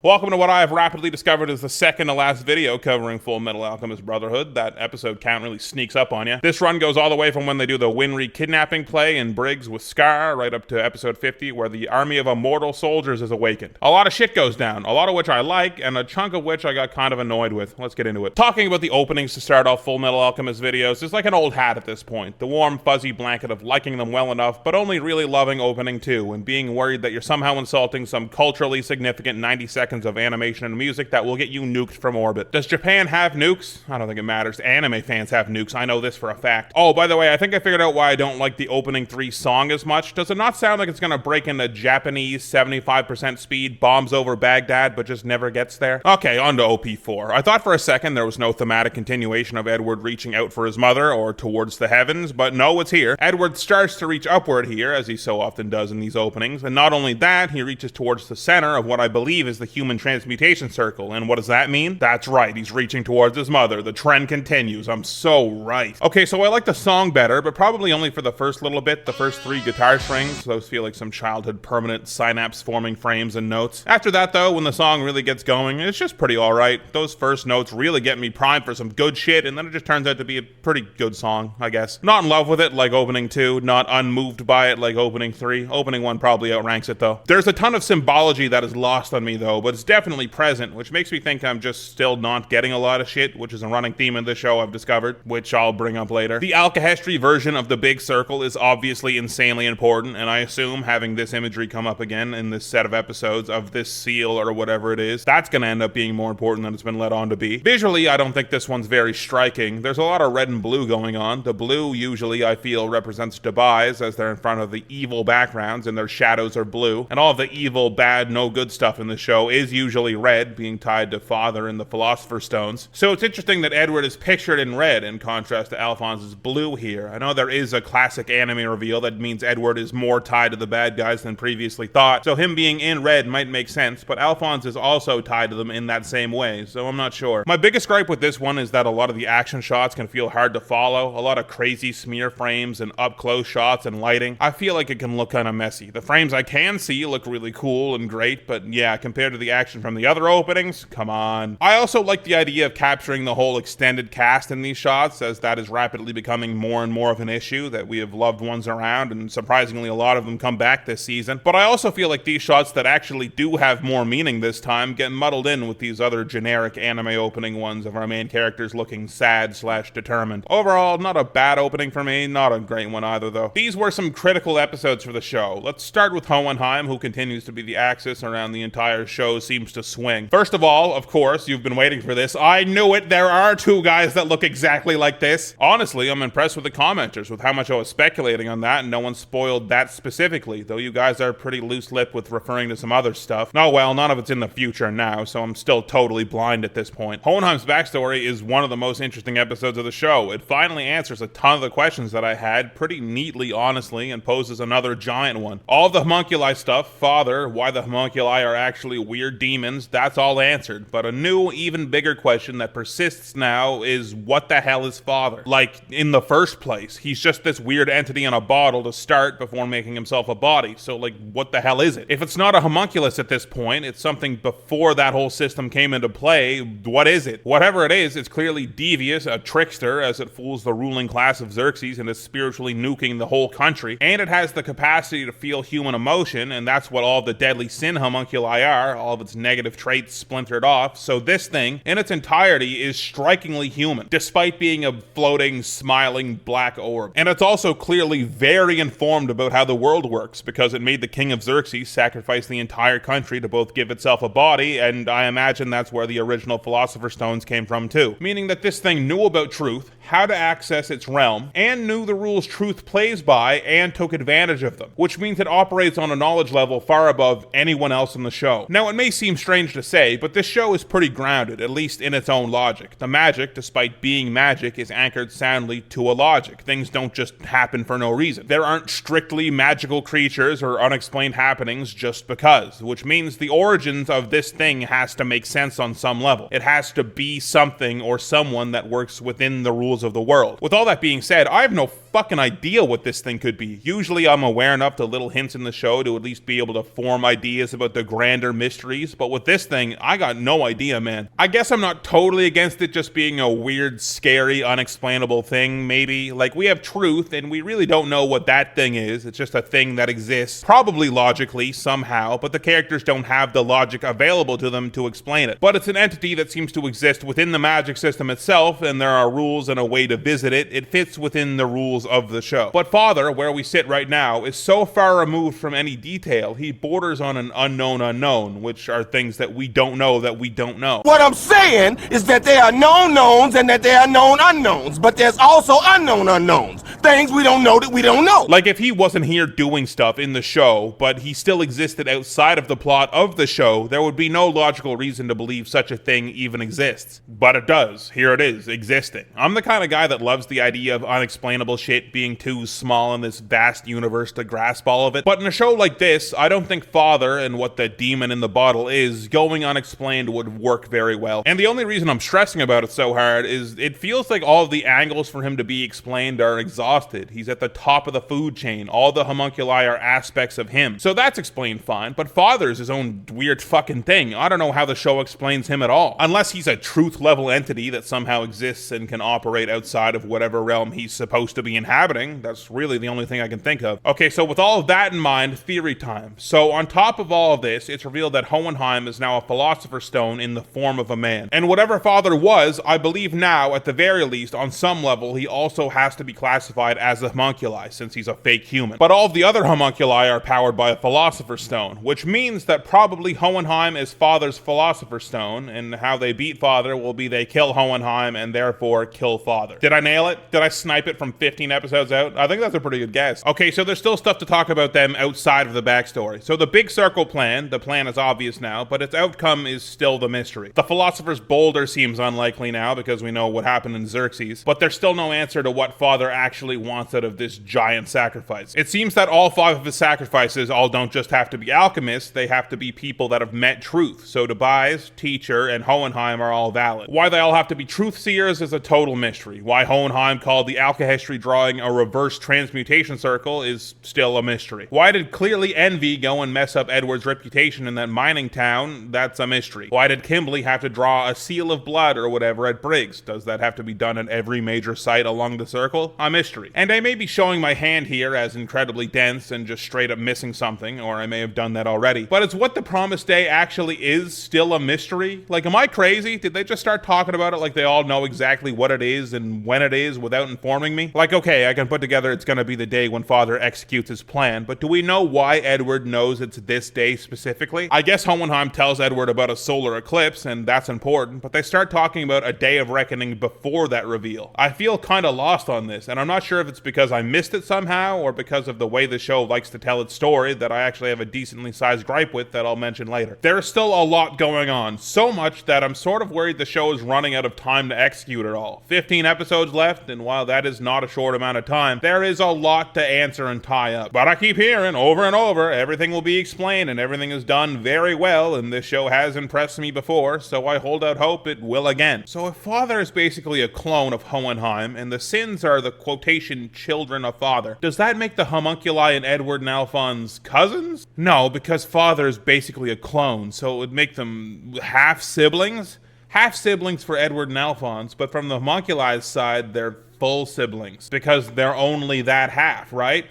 Welcome to what I have rapidly discovered is the second to last video covering Fullmetal Alchemist Brotherhood. That episode count really sneaks up on you. This run goes all the way from when they do the Winry kidnapping play in Briggs with Scar, right up to episode 50, where the army of immortal soldiers is awakened. A lot of shit goes down, a lot of which I like, and a chunk of which I got kind of annoyed with. Let's get into it. Talking about the openings to start off Fullmetal Alchemist videos is like an old hat at this point. The warm, fuzzy blanket of liking them well enough, but only really loving opening 2, and being worried that you're somehow insulting some culturally significant 90 seconds of animation and music that will get you nuked from orbit. Does Japan have nukes? I don't think it matters. Anime fans have nukes. I know this for a fact. Oh, by the way, I think I figured out why I don't like the opening 3 song as much. Does it not sound like it's gonna break into Japanese 75% speed, bombs over Baghdad, but just never gets there? Okay, on to OP4. I thought for a second there was no thematic continuation of Edward reaching out for his mother or towards the heavens, but no, it's here. Edward starts to reach upward here, as he so often does in these openings, and not only that, he reaches towards the center of what I believe is the human transmutation circle. And what does that mean? That's right, he's reaching towards his mother. The trend continues. I'm so right. Okay, so I like the song better, but probably only for the first little bit. The first 3 guitar strings, those feel like some childhood permanent synapse forming frames and notes. After that though, when the song really gets going, it's just pretty alright. Those first notes really get me primed for some good shit, and then it just turns out to be a pretty good song, I guess. Not in love with it like opening 2, not unmoved by it like opening 3. Opening 1 probably outranks it though. There's a ton of symbology that is lost on me though, but it's definitely present, which makes me think I'm just still not getting a lot of shit, which is a running theme in this show I've discovered, which I'll bring up later. The alchemy version of the big circle is obviously insanely important, and I assume having this imagery come up again in this set of episodes of this seal or whatever it is, that's gonna end up being more important than it's been led on to be. Visually, I don't think this one's very striking. There's a lot of red and blue going on. The blue usually, I feel, represents Debais, as they're in front of the evil backgrounds and their shadows are blue, and all of the evil, bad, no good stuff in the show is usually red, being tied to Father and the Philosopher's Stones. So it's interesting that Edward is pictured in red in contrast to Alphonse's blue here. I know there is a classic anime reveal that means Edward is more tied to the bad guys than previously thought, so him being in red might make sense, but Alphonse is also tied to them in that same way, so I'm not sure. My biggest gripe with this one is that a lot of the action shots can feel hard to follow, a lot of crazy smear frames and up-close shots and lighting. I feel like it can look kind of messy. The frames I can see look really cool and great, but yeah, compared to the action from the other openings, come on. I also like the idea of capturing the whole extended cast in these shots, as that is rapidly becoming more and more of an issue, that we have loved ones around, and surprisingly a lot of them come back this season. But I also feel like these shots that actually do have more meaning this time get muddled in with these other generic anime opening ones of our main characters looking sad/determined. Overall, not a bad opening for me, not a great one either though. These were some critical episodes for the show. Let's start with Hoenheim, who continues to be the axis around the entire show seems to swing. First of all, of course, you've been waiting for this. I knew it. There are 2 guys that look exactly like this. Honestly, I'm impressed with the commenters, with how much I was speculating on that, and no one spoiled that specifically, though you guys are pretty loose-lipped with referring to some other stuff. Oh well, none of it's in the future now, so I'm still totally blind at this point. Hoenheim's backstory is one of the most interesting episodes of the show. It finally answers a ton of the questions that I had pretty neatly, honestly, and poses another giant one. All the homunculi stuff, Father, why the homunculi are actually weird demons, that's all answered, but a new, even bigger question that persists now is what the hell is Father? Like, in the first place, he's just this weird entity in a bottle to start before making himself a body, so like, what the hell is it? If it's not a homunculus at this point, it's something before that whole system came into play, what is it? Whatever it is, it's clearly devious, a trickster, as it fools the ruling class of Xerxes and is spiritually nuking the whole country, and it has the capacity to feel human emotion, and that's what all the deadly sin homunculi are, all of its negative traits splintered off, so this thing, in its entirety, is strikingly human, despite being a floating, smiling black orb. And it's also clearly very informed about how the world works, because it made the king of Xerxes sacrifice the entire country to both give itself a body, and I imagine that's where the original Philosopher's Stones came from too. Meaning that this thing knew about truth, how to access its realm, and knew the rules truth plays by, and took advantage of them, which means it operates on a knowledge level far above anyone else in the show. Now, it may seem strange to say, but this show is pretty grounded, at least in its own logic. The magic, despite being magic, is anchored soundly to a logic. Things don't just happen for no reason. There aren't strictly magical creatures or unexplained happenings just because, which means the origins of this thing has to make sense on some level. It has to be something or someone that works within the rules of the world. With all that being said, I have no fucking idea what this thing could be. Usually I'm aware enough to little hints in the show to at least be able to form ideas about the grander mysteries, but with this thing, I got no idea, man. I guess I'm not totally against it just being a weird, scary, unexplainable thing, maybe. Like, we have truth, and we really don't know what that thing is. It's just a thing that exists, probably logically, somehow, but the characters don't have the logic available to them to explain it. But it's an entity that seems to exist within the magic system itself, and there are rules and a way to visit it. It fits within the rules of the show. But Father, where we sit right now, is so far removed from any detail, he borders on an unknown unknown, which are things that we don't know that we don't know. What I'm saying is that there are known knowns and that there are known unknowns, but there's also unknown unknowns. Things we don't know that we don't know. Like, if he wasn't here doing stuff in the show, but he still existed outside of the plot of the show, there would be no logical reason to believe such a thing even exists. But it does. Here it is, existing. I'm the kind of guy that loves the idea of unexplainable shit being too small in this vast universe to grasp all of it. But in a show like this, I don't think Father and what the demon in the bottle is going unexplained would work very well. And the only reason I'm stressing about it so hard is it feels like all of the angles for him to be explained are exhausted. He's at the top of the food chain. All the homunculi are aspects of him. So that's explained fine, but Father's his own weird fucking thing. I don't know how the show explains him at all. Unless he's a truth level entity that somehow exists and can operate outside of whatever realm he's supposed to be inhabiting. That's really the only thing I can think of. Okay, so with all of that in mind, theory time. So on top of all of this, it's revealed that Hoenheim is now a philosopher's stone in the form of a man. And whatever Father was, I believe now, at the very least, on some level, he also has to be classified as a homunculi, since he's a fake human. But all of the other homunculi are powered by a philosopher's stone, which means that probably Hoenheim is Father's philosopher's stone, and how they beat Father will be they kill Hoenheim and therefore kill Father. Did I nail it? Did I snipe it from 15 episodes out? I think that's a pretty good guess. Okay, so there's still stuff to talk about them outside of the backstory. So the big circle plan, the plan is obvious now, but its outcome is still the mystery. The philosopher's boulder seems unlikely now because we know what happened in Xerxes, but there's still no answer to what Father actually wants out of this giant sacrifice. It seems that all 5 of his sacrifices all don't just have to be alchemists, they have to be people that have met truth. So Tobias, Teacher, and Hoenheim are all valid. Why they all have to be truth seers is a total mystery. Why Hoenheim called the alchemy drawing a reverse transmutation circle is still a mystery. Why did clearly Envy go and mess up Edward's reputation in that mining town? That's a mystery. Why did Kimberly have to draw a seal of blood or whatever at Briggs? Does that have to be done at every major site along the circle? A mystery. And I may be showing my hand here as incredibly dense and just straight up missing something, or I may have done that already. But is what the Promised Day actually is still a mystery? Like, am I crazy? Did they just start talking about it like they all know exactly what it is and when it is without informing me? Like, okay, I can put together it's gonna be the day when Father executes his plan, but do we know why Edward knows it's this day specifically? I guess Hoenheim tells Edward about a solar eclipse, and that's important, but they start talking about a day of reckoning before that reveal. I feel kinda lost on this, and I'm not sure if it's because I missed it somehow, or because of the way the show likes to tell its story that I actually have a decently sized gripe with that I'll mention later. There's still a lot going on, so much that I'm sort of worried the show is running out of time to execute it all. 15 episodes left, and while that is not a short amount of time, there is a lot to answer and tie up. But I keep hearing over and over, everything will be explained and everything is done very well, and this show has impressed me before, so I hold out hope it will again. So if Father is basically a clone of Hoenheim, and the sins are the quotation children of Father, does that make the homunculi and Edward and Alphonse cousins? No, because Father is basically a clone, so it would make them half-siblings? Half-siblings for Edward and Alphonse, but from the homunculi's side, they're full siblings, because they're only that half, right?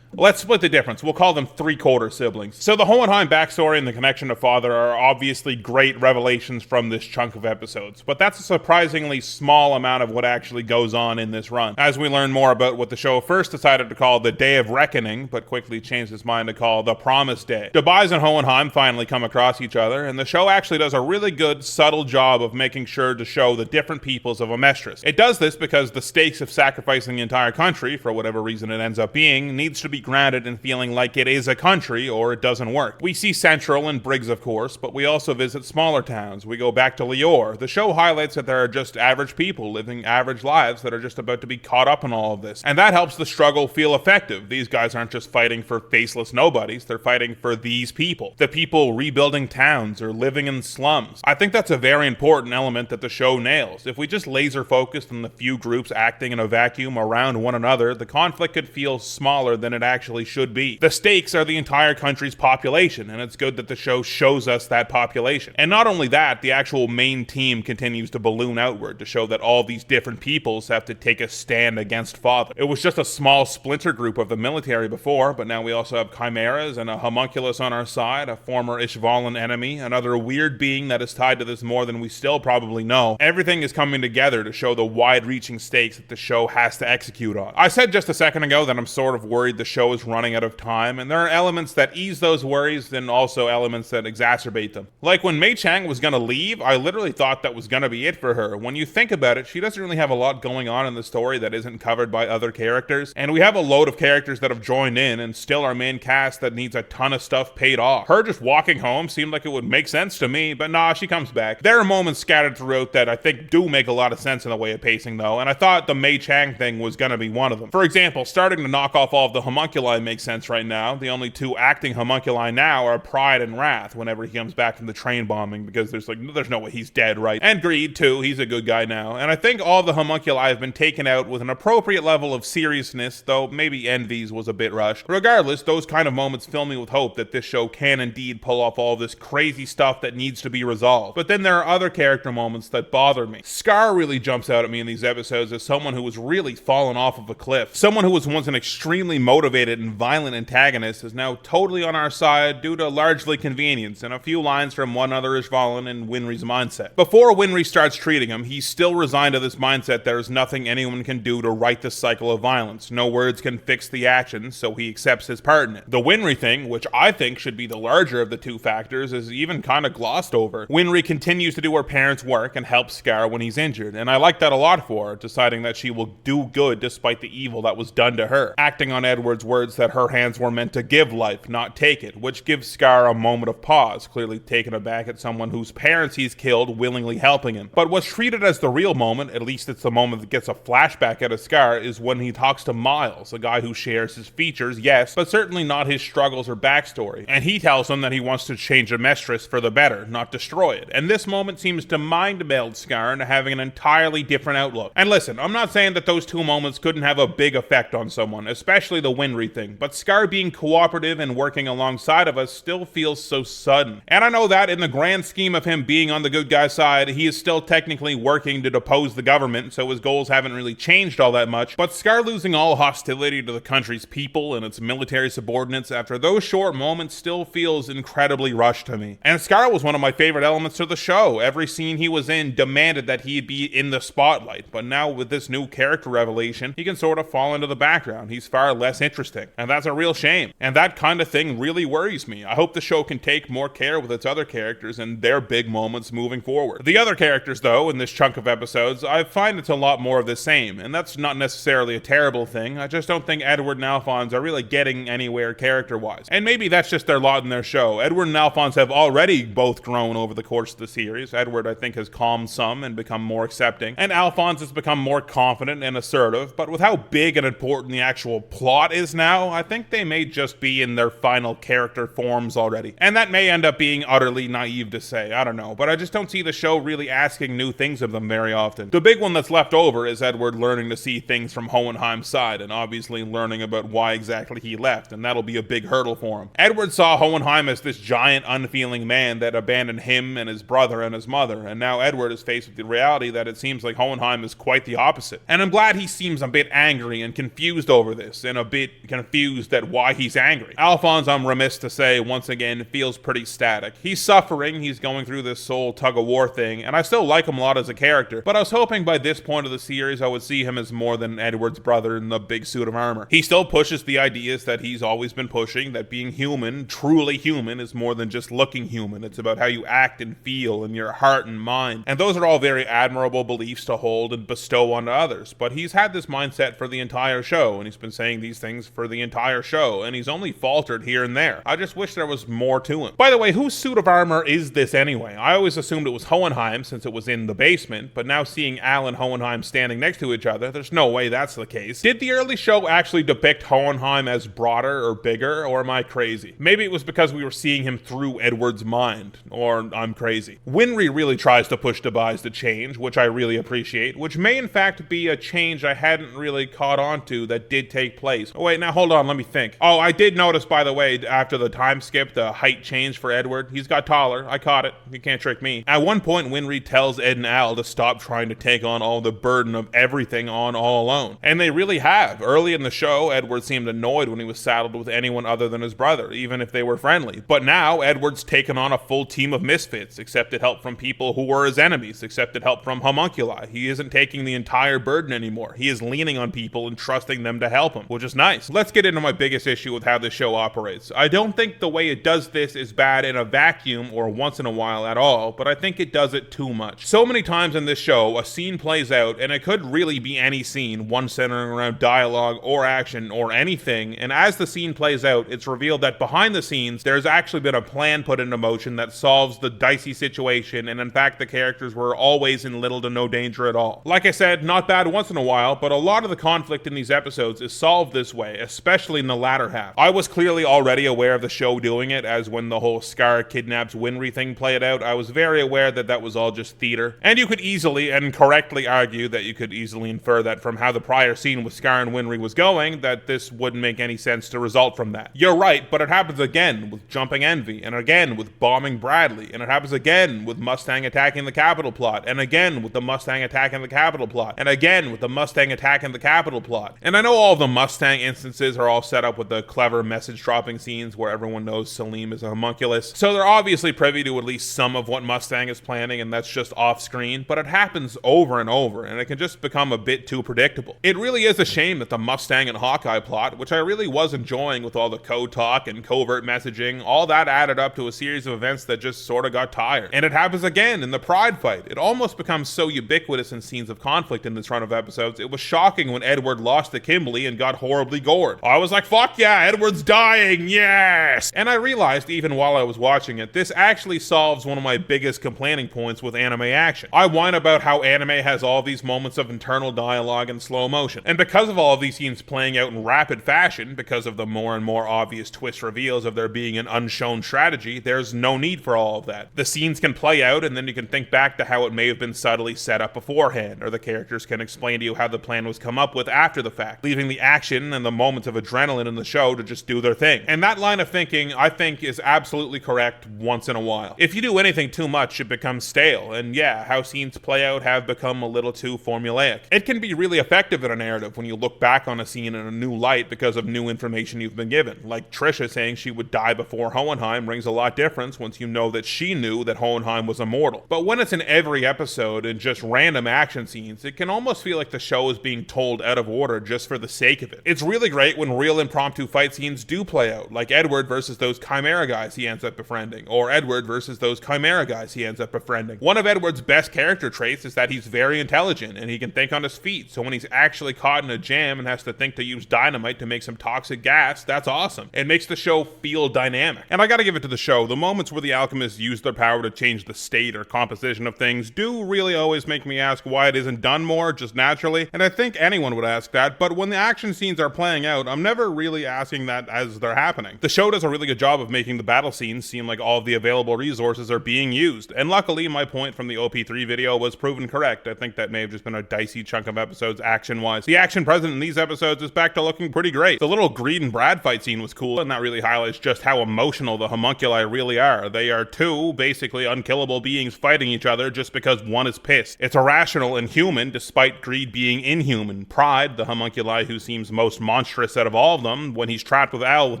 Let's split the difference. We'll call them 3/4 siblings. So the Hoenheim backstory and the connection to Father are obviously great revelations from this chunk of episodes, but that's a surprisingly small amount of what actually goes on in this run. As we learn more about what the show first decided to call the Day of Reckoning, but quickly changed its mind to call the Promised Day. Tobias and Hoenheim finally come across each other, and the show actually does a really good, subtle job of making sure to show the different peoples of Amestris. It does this because the stakes of sacrificing the entire country, for whatever reason it ends up being, needs to be grounded in feeling like it is a country or it doesn't work. We see Central and Briggs, of course, but we also visit smaller towns. We go back to Lior. The show highlights that there are just average people living average lives that are just about to be caught up in all of this. And that helps the struggle feel effective. These guys aren't just fighting for faceless nobodies, they're fighting for these people. The people rebuilding towns or living in slums. I think that's a very important element that the show nails. If we just laser focused on the few groups acting in a vacuum around one another, the conflict could feel smaller than it actually should be. The stakes are the entire country's population, and it's good that the show shows us that population. And not only that, the actual main team continues to balloon outward to show that all these different peoples have to take a stand against Father. It was just a small splinter group of the military before, but now we also have chimeras and a homunculus on our side, a former Ishvalan enemy, another weird being that is tied to this more than we still probably know. Everything is coming together to show the wide-reaching stakes that the show has to execute on. I said just a second ago that I'm sort of worried the show is running out of time, and there are elements that ease those worries and also elements that exacerbate them. Like when Mei Chang was gonna leave, I literally thought that was gonna be it for her. When you think about it, she doesn't really have a lot going on in the story that isn't covered by other characters, and we have a load of characters that have joined in and still our main cast that needs a ton of stuff paid off. Her just walking home seemed like it would make sense to me, but nah, she comes back. There are moments scattered throughout that I think do make a lot of sense in the way of pacing though, and I thought the Mei Chang thing was gonna be one of them. For example, starting to knock off all of the homunculi makes sense right now. The only two acting homunculi now are Pride and Wrath whenever he comes back from the train bombing, because there's no way he's dead, right? And Greed too, he's a good guy now. And I think all the homunculi have been taken out with an appropriate level of seriousness, though maybe Envy's was a bit rushed. Regardless, those kind of moments fill me with hope that this show can indeed pull off all this crazy stuff that needs to be resolved. But then there are other character moments that bother me. Scar really jumps out at me in these episodes as someone who was really fallen off of a cliff. Someone who was once an extremely motivated and violent antagonist is now totally on our side due to largely convenience and a few lines from one other Ishvalan in Winry's mindset. Before Winry starts treating him, he's still resigned to this mindset there is nothing anyone can do to right this cycle of violence. No words can fix the actions, so he accepts his part in it. The Winry thing, which I think should be the larger of the two factors, is even kind of glossed over. Winry continues to do her parents' work and help Scar when he's injured, and I like that a lot for her, deciding that she will do good despite the evil that was done to her, acting on Edward's words that her hands were meant to give life, not take it, which gives Scar a moment of pause, clearly taken aback at someone whose parents he's killed willingly helping him. But what's treated as the real moment, at least it's the moment that gets a flashback at a Scar, is when he talks to Miles, a guy who shares his features, yes, but certainly not his struggles or backstory, and he tells him that he wants to change a mistress for the better, not destroy it, and this moment seems to mind meld Scar into having an entirely different outlook. And listen, I'm not saying that those two moments couldn't have a big effect on someone, especially the Winry thing, but Scar being cooperative and working alongside of us still feels so sudden. And I know that in the grand scheme of him being on the good guy's side, he is still technically working to depose the government, so his goals haven't really changed all that much, but Scar losing all hostility to the country's people and its military subordinates after those short moments still feels incredibly rushed to me. And Scar was one of my favorite elements of the show. Every scene he was in demanded that he be in the spotlight, but now with this new character revelation, he can sort of fall into the background. He's far less interesting, and that's a real shame. And that kind of thing really worries me. I hope the show can take more care with its other characters and their big moments moving forward. The other characters, though, in this chunk of episodes, I find it's a lot more of the same, and that's not necessarily a terrible thing. I just don't think Edward and Alphonse are really getting anywhere character-wise. And maybe that's just their lot in their show. Edward and Alphonse have already both grown over the course of the series. Edward, I think, has calmed some and become more accepting, and Alphonse has become more confident and assertive, but with how big and important the actual plot is now, I think they may just be in their final character forms already. And that may end up being utterly naive to say, I don't know, but I just don't see the show really asking new things of them very often. The big one that's left over is Edward learning to see things from Hohenheim's side, and obviously learning about why exactly he left, and that'll be a big hurdle for him. Edward saw Hohenheim as this giant, unfeeling man that abandoned him and his brother and his mother, and now Edward is faced with the reality that it seems like Hohenheim is quite the opposite. And I'm glad he seems a bit angry and confused over this, and a bit confused at why he's angry. Alphonse, I'm remiss to say, once again, feels pretty static. He's suffering, he's going through this soul tug-of-war thing, and I still like him a lot as a character, but I was hoping by this point of the series I would see him as more than Edward's brother in the big suit of armor. He still pushes the ideas that he's always been pushing, that being human, truly human, is more than just looking human. It's about how you act and feel in your heart and mind, and those are all very admirable beliefs to hold and bestow onto others, but he's had this mindset for the entire show, and he's been saying these things for the entire show, and he's only faltered here and there. I just wish there was more to him. By the way, whose suit of armor is this anyway? I always assumed it was Hoenheim since it was in the basement, but now seeing Al and Hoenheim standing next to each other, there's no way that's the case. Did the early show actually depict Hoenheim as broader or bigger, or am I crazy? Maybe it was because we were seeing him through Edward's mind, or I'm crazy. Winry really tries to push Tobias to change, which I really appreciate, which may in fact be a change I hadn't really caught on to that did take place. Oh wait, now hold on, let me think. Oh, I did notice, by the way, after the time skip, the height change for Edward. He's got taller. I caught it. You can't trick me. At one point, Winry tells Ed and Al to stop trying to take on all the burden of everything on all alone. And they really have. Early in the show, Edward seemed annoyed when he was saddled with anyone other than his brother, even if they were friendly. But now, Edward's taken on a full team of misfits, accepted help from people who were his enemies, accepted help from homunculi. He isn't taking the entire burden anymore. He is leaning on people and trusting them to help him, which is nice. Let's get into my biggest issue with how this show operates. I don't think the way it does this is bad in a vacuum or once in a while at all, but I think it does it too much. So many times in this show, a scene plays out, and it could really be any scene, one centering around dialogue or action or anything, and as the scene plays out, it's revealed that behind the scenes, there's actually been a plan put into motion that solves the dicey situation, and in fact, the characters were always in little to no danger at all. Like I said, not bad once in a while, but a lot of the conflict in these episodes is solved this way, especially in the latter half. I was clearly already aware of the show doing it, as when the whole Scar kidnaps Winry thing played out, I was very aware that that was all just theater. And you could easily and correctly argue that you could easily infer that from how the prior scene with Scar and Winry was going, that this wouldn't make any sense to result from that. You're right, but it happens again with Jumping Envy, and again with bombing Bradley, and it happens again with Mustang attacking the Capitol plot, and again with the Mustang attacking the Capitol plot, and again with the Mustang attacking the Capitol plot. And I know all of the Mustang instances are all set up with the clever message dropping scenes where everyone knows Salim is a homunculus, so they're obviously privy to at least some of what Mustang is planning, and that's just off screen, but it happens over and over, and it can just become a bit too predictable. It really is a shame that the Mustang and Hawkeye plot, which I really was enjoying with all the code talk and covert messaging, all that added up to a series of events that just sort of got tired. And it happens again in the Pride fight. It almost becomes so ubiquitous in scenes of conflict in this run of episodes, it was shocking when Edward lost to Kimberly and got horribly gored. I was like, fuck yeah, Edward's dying, yes! And I realized, even while I was watching it, this actually solves one of my biggest complaining points with anime action. I whine about how anime has all these moments of internal dialogue and slow motion, and because of all of these scenes playing out in rapid fashion, because of the more and more obvious twist reveals of there being an unshown strategy, there's no need for all of that. The scenes can play out, and then you can think back to how it may have been subtly set up beforehand, or the characters can explain to you how the plan was come up with after the fact, leaving the action and the moments of adrenaline in the show to just do their thing. And that line of thinking, I think, is absolutely correct once in a while. If you do anything too much, it becomes stale, and yeah, how scenes play out have become a little too formulaic. It can be really effective in a narrative when you look back on a scene in a new light because of new information you've been given. Like Trisha saying she would die before Hohenheim rings a lot difference once you know that she knew that Hohenheim was immortal. But when it's in every episode and just random action scenes, it can almost feel like the show is being told out of order just for the sake of it. It's really great when real impromptu fight scenes do play out, like Edward versus those Chimera guys he ends up befriending, or Edward versus those Chimera guys he ends up befriending. One of Edward's best character traits is that he's very intelligent and he can think on his feet, so when he's actually caught in a jam and has to think to use dynamite to make some toxic gas, that's awesome. It makes the show feel dynamic. And I gotta give it to the show, the moments where the alchemists use their power to change the state or composition of things do really always make me ask why it isn't done more, just naturally, and I think anyone would ask that, but when the action scenes are playing out, I'm never really asking that as they're happening. The show does a really good job of making the battle scenes seem like all of the available resources are being used, and luckily my point from the OP3 video was proven correct. I think that may have just been a dicey chunk of episodes action-wise. The action present in these episodes is back to looking pretty great. The little Greed and Brad fight scene was cool, and that really highlights just how emotional the homunculi really are. They are two basically unkillable beings fighting each other just because one is pissed. It's irrational and human, despite Greed being inhuman. Pride, the homunculi who seems most monstrous out of all of them, when he's trapped with Al with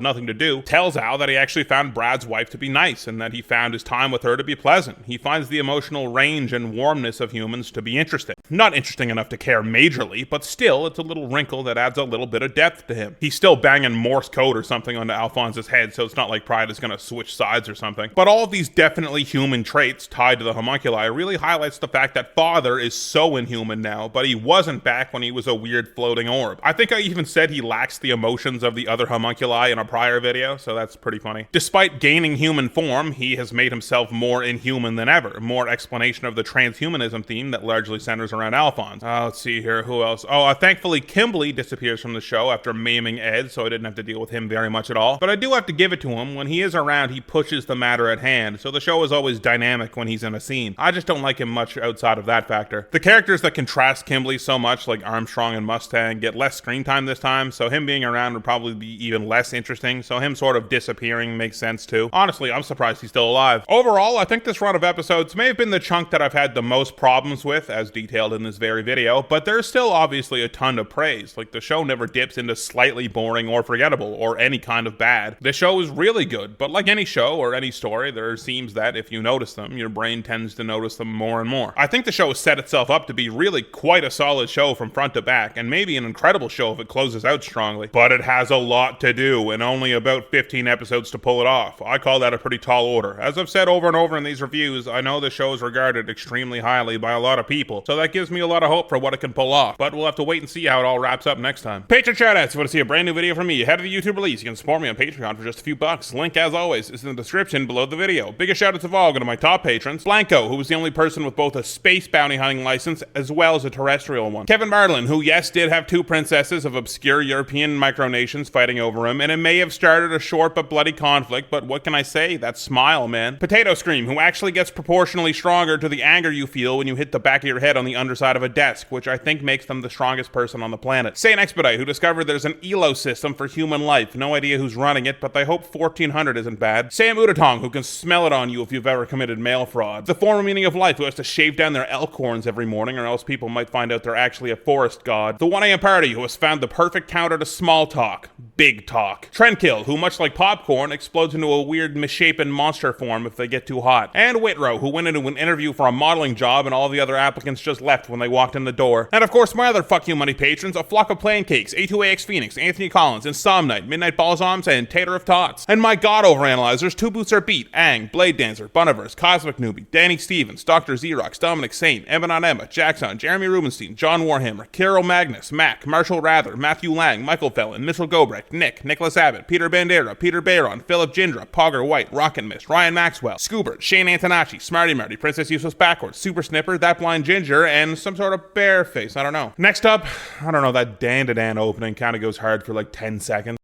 nothing to do, tells Al that he actually found Brad's wife to be nice, and that he found his time with her to be pleasant. He finds the emotional range and warmness of humans to be interesting. Not interesting enough to care majorly, but still, it's a little wrinkle that adds a little bit of depth to him. He's still banging Morse code or something onto Alphonse's head, so it's not like Pride is gonna switch sides or something. But all of these definitely human traits tied to the homunculi really highlights the fact that Father is so inhuman now, but he wasn't back when he was a weird floating orb. I think I even said he lacked lacks the emotions of the other homunculi in a prior video, so that's pretty funny. Despite gaining human form, he has made himself more inhuman than ever. More explanation of the transhumanism theme that largely centers around Alphonse. Let's see here, who else? Thankfully Kimberly disappears from the show after maiming Ed, so I didn't have to deal with him very much at all. But I do have to give it to him. When he is around, he pushes the matter at hand, so the show is always dynamic when he's in a scene. I just don't like him much outside of that factor. The characters that contrast Kimberly so much, like Armstrong and Mustang, get less screen time this time, so him being around would probably be even less interesting, so him sort of disappearing makes sense too. Honestly, I'm surprised he's still alive. Overall, I think this run of episodes may have been the chunk that I've had the most problems with, as detailed in this very video, but there's still obviously a ton to praise. Like, the show never dips into slightly boring or forgettable, or any kind of bad. The show is really good, but like any show or any story, there are themes that, if you notice them, your brain tends to notice them more and more. I think the show has set itself up to be really quite a solid show from front to back, and maybe an incredible show if it closes out strongly, but it has a lot to do, and only about 15 episodes to pull it off. I call that a pretty tall order. As I've said over and over in these reviews, I know the show is regarded extremely highly by a lot of people, so that gives me a lot of hope for what it can pull off, but we'll have to wait and see how it all wraps up next time. Patreon shoutouts. If you want to see a brand new video from me ahead of the YouTube release, you can support me on Patreon for just a few bucks. Link, as always, is in the description below the video. Biggest shoutouts of all go to my top patrons: Blanco, who was the only person with both a space bounty hunting license as well as a terrestrial one; Kevin Bartlin, who yes did have two princesses of obscure European micronations fighting over him, and it may have started a short but bloody conflict, but what can I say? That smile, man. Potato Scream, who actually gets proportionally stronger to the anger you feel when you hit the back of your head on the underside of a desk, which I think makes them the strongest person on the planet. Satan Expedite, who discovered there's an ELO system for human life. No idea who's running it, but I hope 1400 isn't bad. Sam Udatong, who can smell it on you if you've ever committed mail fraud. The Former Meaning of Life, who has to shave down their elk horns every morning or else people might find out they're actually a forest god. The 1am Party, who has found the perfect counter to small talk: big talk. Trendkill, who much like popcorn explodes into a weird misshapen monster form if they get too hot. And Whitrow, who went into an interview for a modeling job and all the other applicants just left when they walked in the door. And of course my other fuck you money patrons: A Flock of Pancakes, A2AX Phoenix, Anthony Collins, Insomnite, Midnight Balsams, and Tater of Tots. And my god overanalyzers: Two Boots Are Beat, Ang, Blade Dancer, Buniverse, Cosmic Newbie, Danny Stevens, Dr. Xerox, Dominic Saint, Evan on Emma, Jackson, Jeremy Rubenstein, John Warhammer, Kirill Magnus, Mac, Marshall Rather, Matthew Lang, Michael Fellon, Mitchell Gobrecht, Nick, Nicholas Abbott, Peter Bandera, Peter Bayron, Philip Gindra, Pogger White, Rocket Mist, Ryan Maxwell, Scoobert, Shane Antonacci, Smarty Marty, Princess Useless Backwards, Super Snipper, That Blind Ginger, and some sort of bear face, I don't know. Next up, I don't know, that Dan to Dan opening kind of goes hard for like 10 seconds.